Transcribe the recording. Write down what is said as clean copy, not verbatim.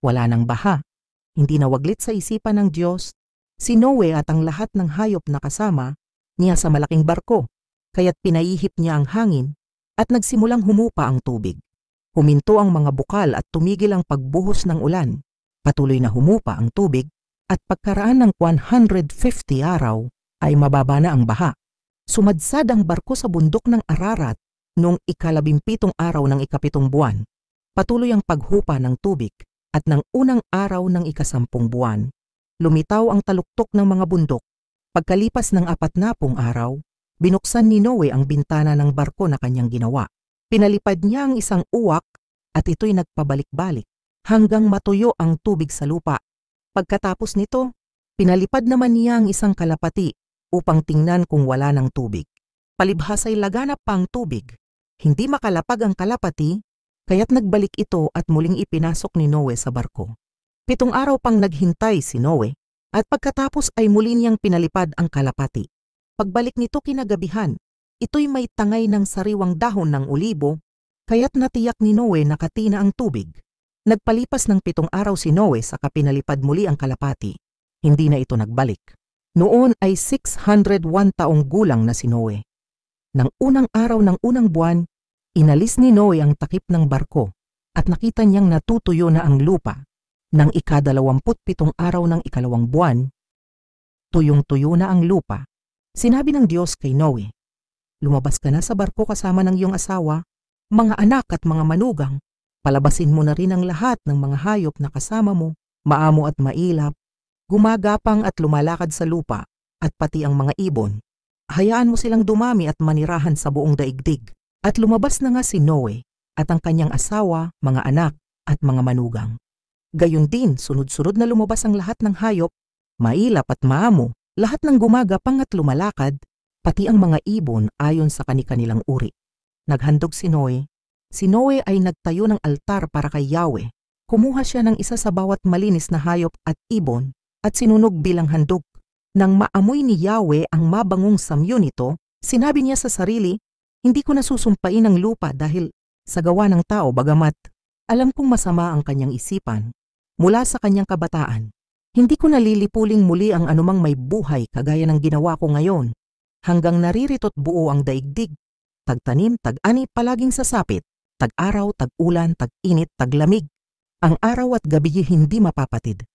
Wala nang baha. Hindi nawaglit sa isipan ng Diyos si Noe at ang lahat ng hayop na kasama niya sa malaking barko, kaya't pinaihip niya ang hangin at nagsimulang humupa ang tubig. Huminto ang mga bukal at tumigil ang pagbuhos ng ulan. Patuloy na humupa ang tubig at pagkaraan ng 150 araw ay mababa na ang baha. Sumadsad ang barko sa bundok ng Ararat noong 17 araw ng 7 buwan. Patuloy ang paghupa ng tubig at ng unang araw ng 10 buwan. Lumitaw ang taluktok ng mga bundok. Pagkalipas ng 40 araw, binuksan ni Noe ang bintana ng barko na kanyang ginawa. Pinalipad niya ang isang uwak at ito'y nagpabalik-balik hanggang matuyo ang tubig sa lupa. Pagkatapos nito, pinalipad naman niya ang isang kalapati upang tingnan kung wala ng tubig. Palibhas ay laganap pa ang tubig. Hindi makalapag ang kalapati, kaya't nagbalik ito at muling ipinasok ni Noe sa barko. 7 araw pang naghintay si Noe at pagkatapos ay muli niyang pinalipad ang kalapati. Pagbalik nito kinagabihan, ito'y may tangay ng sariwang dahon ng olibo, kaya't natiyak ni Noe na katina ang tubig. Nagpalipas ng 7 araw si Noe saka pinalipad muli ang kalapati. Hindi na ito nagbalik. Noon ay 601 taong gulang na si Noe. Nang unang araw ng unang buwan, inalis ni Noe ang takip ng barko at nakita niyang natutuyo na ang lupa. Nang 27 araw ng 2 buwan, tuyong-tuyo na ang lupa. Sinabi ng Diyos kay Noe, "Lumabas ka na sa barko kasama ng iyong asawa, mga anak at mga manugang. Palabasin mo na rin ang lahat ng mga hayop na kasama mo, maamo at mailap, gumagapang at lumalakad sa lupa, at pati ang mga ibon. Hayaan mo silang dumami at manirahan sa buong daigdig." At lumabas na nga si Noe at ang kanyang asawa, mga anak at mga manugang. Gayon din, sunod-sunod na lumabas ang lahat ng hayop, mailap at maamo, lahat ng gumagapang at lumalakad, pati ang mga ibon ayon sa kani-kanilang uri. Naghandog si Noe. Si Noe ay nagtayo ng altar para kay Yahweh. Kumuha siya ng isa sa bawat malinis na hayop at ibon at sinunog bilang handog. Nang maamoy ni Yahweh ang mabangong samyo nito, sinabi niya sa sarili, "Hindi ko nasusumpain ang lupa dahil sa gawa ng tao, bagamat alam kong masama ang kanyang isipan. Mula sa kanyang kabataan, hindi ko nalilipuling muli ang anumang may buhay kagaya ng ginawa ko ngayon, hanggang naririto't buo ang daigdig, tagtanim, tag-ani, palaging sasapit, tag-araw, tag-ulan, tag-init, taglamig. Ang araw at gabi hindi mapapatid.